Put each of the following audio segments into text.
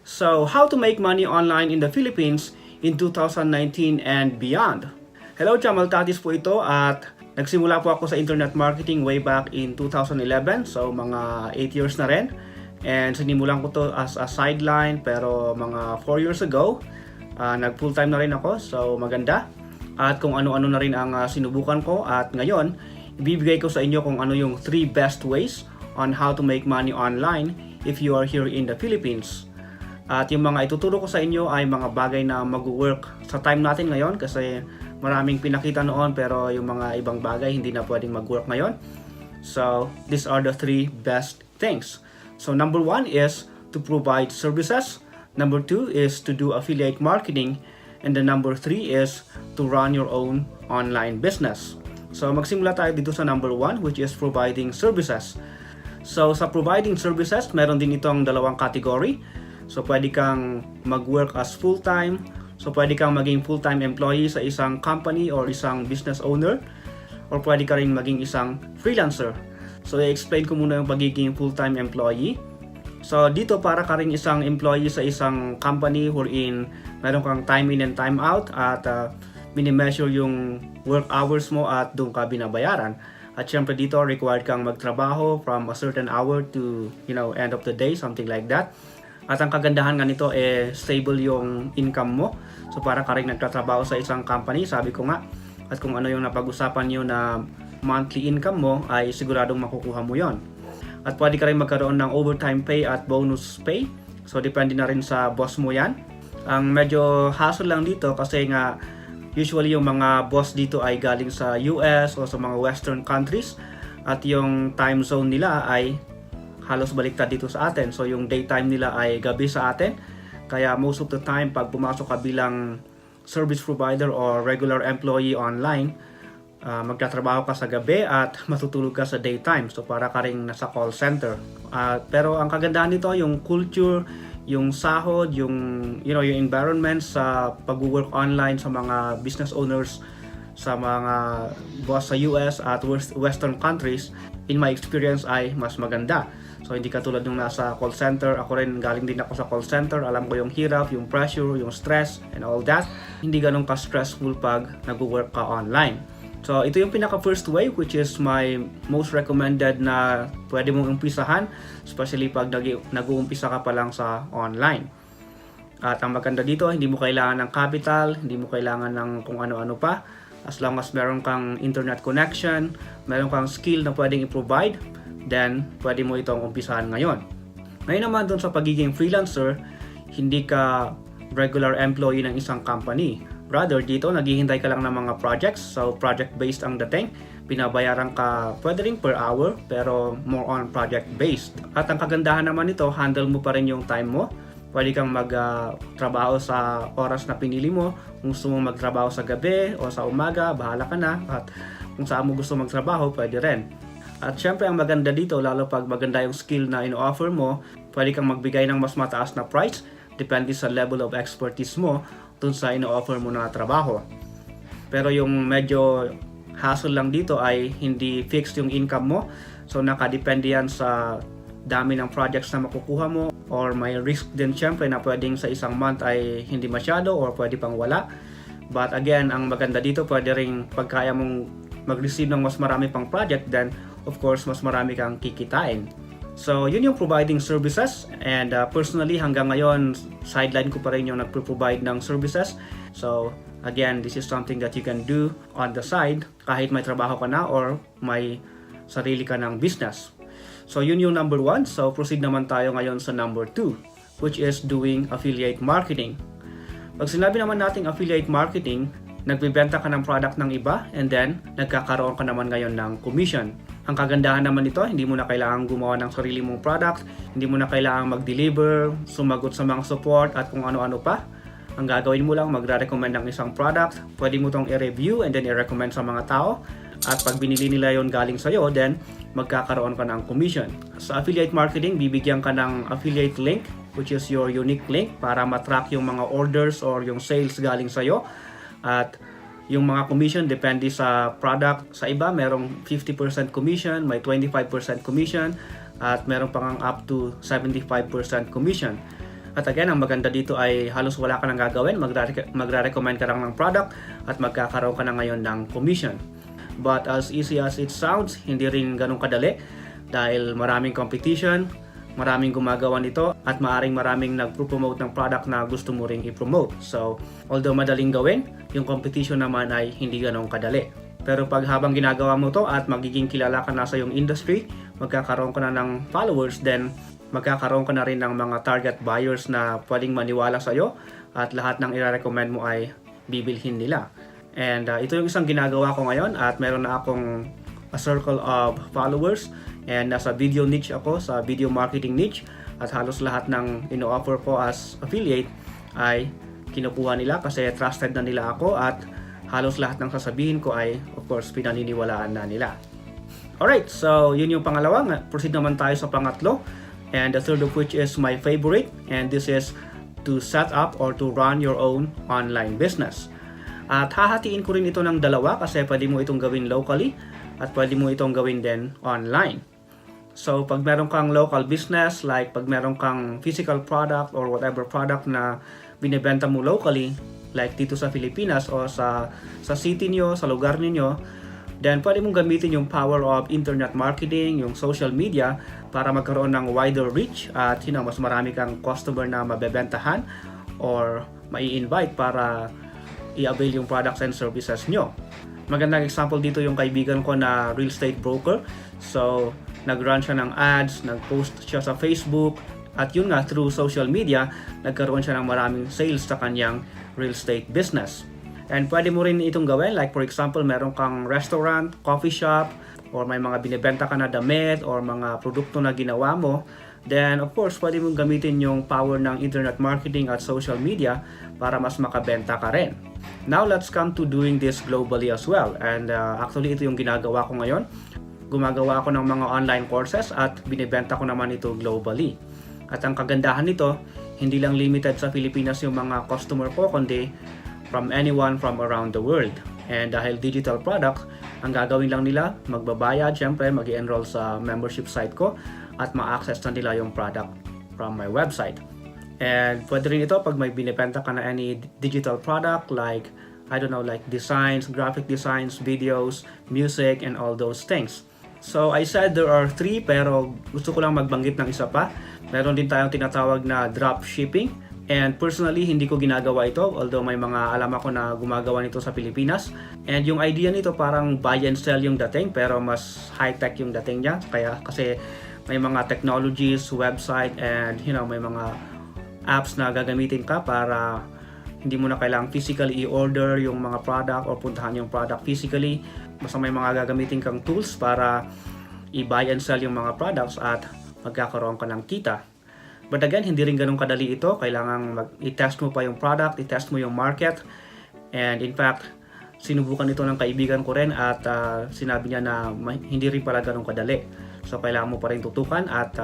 So, how to make money online in the Philippines in 2019 and beyond. Hello, Cham Altatis po ito at nagsimula po ako sa internet marketing way back in 2011. So, mga 8 years na rin. And sinimulan ko to as a sideline pero mga 4 years ago, nag full time na rin ako. So, maganda. At kung ano-ano na rin ang sinubukan ko at ngayon, ibibigay ko sa inyo kung ano yung 3 best ways on how to make money online if you are here in the Philippines. At yung mga ituturo ko sa inyo ay mga bagay na mag-work sa time natin ngayon kasi maraming pinakita noon pero yung mga ibang bagay hindi na pwedeng mag-work ngayon. So, these are the 3 best things. So, number 1 is to provide services. Number 2 is to do affiliate marketing. And the number 3 is to run your own online business. So, magsimula tayo dito sa number 1 which is providing services. So, sa providing services, meron din itong dalawang category. So, pwede kang mag-work as full-time. So, pwede kang maging full-time employee sa isang company or isang business owner. Or pwede ka rin maging isang freelancer. So, i-explain ko muna yung pagiging full-time employee. So, dito para ka rin isang employee sa isang company wherein meron kang time in and time out at mini-measure yung work hours mo at doon ka binabayaran. At syempre dito required kang magtrabaho from a certain hour to end of the day, something like that. At ang kagandahan nga nito stable yung income mo. So para ka rin nagtatrabaho sa isang company, sabi ko nga. At kung ano yung napag-usapan nyo na monthly income mo ay siguradong makukuha mo yon. At pwede ka rin magkaroon ng overtime pay at bonus pay. So depende na rin sa boss mo yan. Ang medyo hassle lang dito kasi nga usually yung mga boss dito ay galing sa US o sa mga western countries. At yung time zone nila ay halos baliktad dito sa atin. So yung daytime nila ay gabi sa atin. Kaya most of the time pag pumasok ka bilang service provider or regular employee online, magtatrabaho ka sa gabi at matutulog ka sa daytime. So para ka rin nasa call center. Pero ang kagandahan nito yung culture, yung sahod, yung yung environment sa pag-work online sa mga business owners, sa mga boss sa US at western countries, in my experience ay mas maganda. So hindi katulad nung nasa call center. Ako rin galing din ako sa call center. Alam ko yung hirap, yung pressure, yung stress and all that. Hindi ganun ka-stressful pag nag-work ka online. So ito yung pinaka first way which is my most recommended na pwede mong umpisahan, especially pag nag-uumpisa ka pa lang sa online. At ang maganda dito, hindi mo kailangan ng capital, hindi mo kailangan ng kung ano-ano pa. As long as meron kang internet connection, meron kang skill na pwedeng i-provide, then pwede mo itong umpisahan ngayon. Ngayon naman dun sa pagiging freelancer, hindi ka regular employee ng isang company. Rather, dito naghihintay ka lang ng mga projects. So, project-based ang dating. Binabayaran ka pwede rin per hour, pero more on project-based. At ang kagandahan naman nito, handle mo pa rin yung time mo. Pwede kang magtrabaho sa oras na pinili mo. Kung gusto mo magtrabaho sa gabi o sa umaga, bahala ka na. At kung saan mo gusto magtrabaho, pwede rin. At syempre ang maganda dito, lalo pag maganda yung skill na ino-offer mo, pwede kang magbigay ng mas mataas na price depende sa level of expertise mo dun sa ino-offer mo na trabaho. Pero yung medyo hassle lang dito ay hindi fixed yung income mo. So nakadepende yan sa dami ng projects na makukuha mo or may risk din syempre na pwedeng sa isang month ay hindi masyado or pwede pang wala. But again, ang maganda dito pwede ring pagkaya mong mag-receive ng mas marami pang project, then of course mas marami kang kikitain. So yun yung providing services, and personally hanggang ngayon sideline ko pa rin yung nagpo-provide ng services. So again, this is something that you can do on the side kahit may trabaho ka na or may sarili ka ng business. So yun yung number 1. So proceed naman tayo ngayon sa number 2 which is doing affiliate marketing. Pag sinabi naman nating affiliate marketing, nagbebenta ka ng product ng iba and then nagkakaroon ka naman ngayon ng commission. Ang kagandahan naman nito, hindi mo na kailangan gumawa ng sarili mong product, hindi mo na kailangan mag-deliver, sumagot sa mga support at kung ano-ano pa. Ang gagawin mo lang, magre-recommend ng isang product, pwede mo itong i-review and then i-recommend sa mga tao. At pag binili nila yon galing sa'yo, then magkakaroon ka ng commission. Sa affiliate marketing, bibigyan ka ng affiliate link which is your unique link para matrack yung mga orders or yung sales galing sa'yo. At yung mga commission depende sa product. Sa iba merong 50% commission, may 25% commission, at meron pang up to 75% commission. At again, ang maganda dito ay halos wala ka nang gagawin, magre-recommend ka lang ng product at magkakaroon ka na ngayon ng commission. But as easy as it sounds, hindi rin ganun kadali dahil maraming competition, maraming gumagawa nito at maraming nagpo-promote ng product na gusto mo ring i-promote. So, although madaling gawin, yung competition naman ay hindi ganun kadali. Pero pag habang ginagawa mo to at magiging kilala ka na sa yung industry, magkakaroon ka na ng followers, then magkakaroon ka na rin ng mga target buyers na pwedeng maniwala sa'yo at lahat ng i-recommend mo ay bibilhin nila. And ito yung isang ginagawa ko ngayon at meron na akong a circle of followers and nasa video niche ako, sa video marketing niche, at halos lahat ng ino-offer ko as affiliate ay kinukuha nila kasi trusted na nila ako at halos lahat ng sasabihin ko ay of course pinaniniwalaan na nila. Alright, so yun yung pangalawa. Proceed naman tayo sa pangatlo, and the third of which is my favorite, and this is to set up or to run your own online business. At hahatiin ko rin ito ng dalawa kasi pwede mo itong gawin locally at pwede mo itong gawin din online. So pag meron kang local business, like pag meron kang physical product or whatever product na binibenta mo locally, like dito sa Pilipinas o sa city nyo, sa lugar niyo, then pwede mong gamitin yung power of internet marketing, yung social media para magkaroon ng wider reach at mas marami kang customer na mabebentahan or mai-invite para i-avail yung products and services nyo. Magandang example dito yung kaibigan ko na real estate broker. So, nag-run siya ng ads, nag-post siya sa Facebook, at yun nga, through social media, nagkaroon siya ng maraming sales sa kanyang real estate business. And pwede mo rin itong gawin, like for example, meron kang restaurant, coffee shop, or may mga binibenta ka na damit, or mga produkto na ginawa mo, then of course, pwede mong gamitin yung power ng internet marketing at social media para mas makabenta ka rin. Now, let's come to doing this globally as well. And actually, ito yung ginagawa ko ngayon. Gumagawa ako ng mga online courses at binibenta ko naman ito globally. At ang kagandahan nito, hindi lang limited sa Pilipinas yung mga customer ko, kundi from anyone from around the world. And dahil digital product, ang gagawin lang nila, magbabayad, syempre mag-i-enroll sa membership site ko at ma-access na nila yung product from my website. And pwede rin ito pag may binibenta ka na any digital product like, I don't know, like designs, graphic designs, videos, music, and all those things. So I said there are 3 pero gusto ko lang magbanggit ng isa pa. Meron din tayong tinatawag na drop shipping. And personally, hindi ko ginagawa ito, although may mga alam ako na gumagawa nito sa Pilipinas. And yung idea nito parang buy and sell yung dating, pero mas high-tech yung dating niya. Kasi may mga technologies, website, and may mga apps na gagamitin ka para hindi mo na kailangang physically i-order yung mga product or puntahan yung product physically. Basta may mga gagamitin kang tools para i-buy and sell yung mga products at magkakaroon ka ng kita. But again, hindi rin ganun kadali ito. Kailangan i-test mo pa yung product, i-test mo yung market. And in fact, sinubukan ito ng kaibigan ko rin at sinabi niya na hindi rin pala ganun kadali. So kailangan mo pa rin tutukan at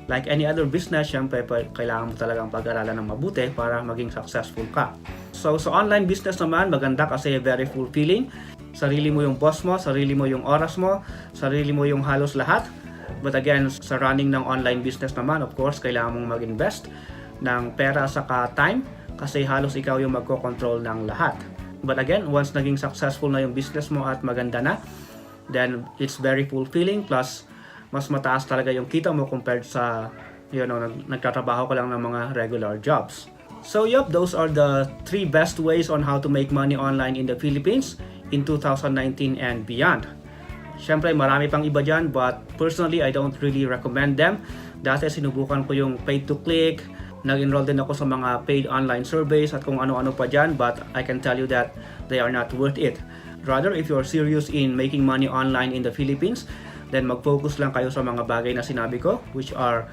like any other business, syempre kailangan mo talagang pag-aralan ng mabuti para maging successful ka. So sa online business naman, maganda kasi very fulfilling. Sarili mo yung boss mo, sarili mo yung oras mo, sarili mo yung halos lahat. But again, sa running ng online business naman, of course, kailangan mong mag-invest ng pera saka time kasi halos ikaw yung magko-control ng lahat. But again, once naging successful na yung business mo at maganda na, then it's very fulfilling, plus mas mataas talaga yung kita mo compared sa nagtatrabaho ka lang ng mga regular jobs. So yep, those are the 3 best ways on how to make money online in the Philippines in 2019 and beyond. Syempre marami pang iba dyan, but personally I don't really recommend them. Dati sinubukan ko yung pay to click, nag-enroll din ako sa mga paid online surveys at kung ano-ano pa dyan, but I can tell you that they are not worth it. Rather, if you're serious in making money online in the Philippines, then mag-focus lang kayo sa mga bagay na sinabi ko, which are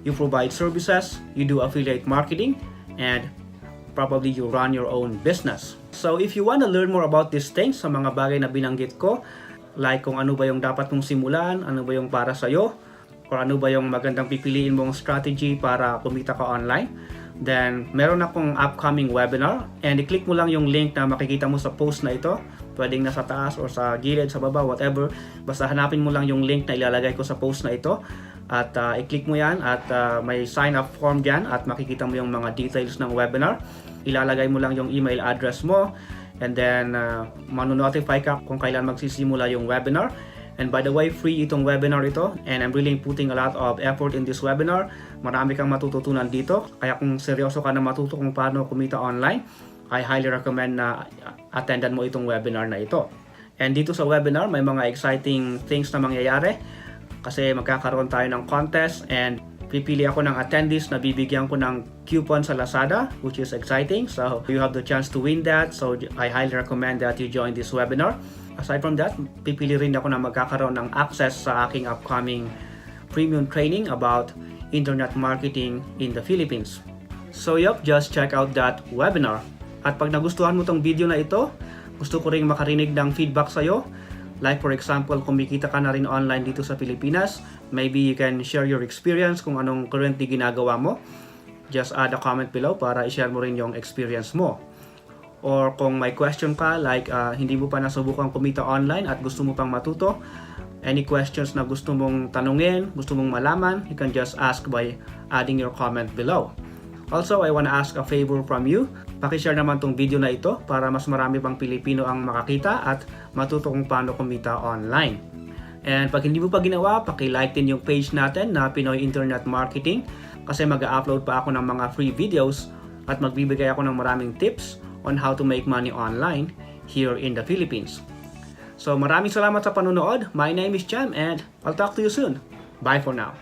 you provide services, you do affiliate marketing, and probably you run your own business. So if you want to learn more about these things, sa mga bagay na binanggit ko, like kung ano ba yung dapat mong simulan, ano ba yung para sa'yo, or ano ba yung magandang pipiliin mong strategy para kumita ka online, then meron akong upcoming webinar, and i-click mo lang yung link na makikita mo sa post na ito. Pwedeng nasa taas or sa gilid, sa baba, whatever. Basta hanapin mo lang yung link na ilalagay ko sa post na ito At i-click mo yan at may sign up form dyan at makikita mo yung mga details ng webinar. Ilalagay mo lang yung email address mo and then manonotify ka kung kailan magsisimula yung webinar. And by the way, free itong webinar ito and I'm really putting a lot of effort in this webinar. Marami kang matututunan dito. Kaya kung seryoso ka na matuto kung paano kumita online, I highly recommend na attendan mo itong webinar na ito. And dito sa webinar, may mga exciting things na mangyayari kasi magkakaroon tayo ng contest and pipili ako ng attendees na bibigyan ko ng coupon sa Lazada, which is exciting. So you have the chance to win that. So I highly recommend that you join this webinar. Aside from that, pipili rin ako na magkakaroon ng access sa aking upcoming premium training about internet marketing in the Philippines. So yup, just check out that webinar. At pag nagustuhan mo tong video na ito, gusto ko ring makarinig ng feedback sa'yo. Like for example, kumikita ka na rin online dito sa Pilipinas, maybe you can share your experience kung anong currently ginagawa mo. Just add a comment below para i-share mo rin yung experience mo. Or kung may question ka, like hindi mo pa nasubukan kumita online at gusto mo pang matuto, any questions na gusto mong tanungin, gusto mong malaman, you can just ask by adding your comment below. Also, I want to ask a favor from you. Paki-share naman tong video na ito para mas marami pang Pilipino ang makakita at matuto kung paano kumita online. And pag hindi mo pa ginawa, paki-like din yung page natin na Pinoy Internet Marketing kasi mag-upload pa ako ng mga free videos at magbibigay ako ng maraming tips on how to make money online here in the Philippines. So maraming salamat sa panonood. My name is Cham and I'll talk to you soon. Bye for now.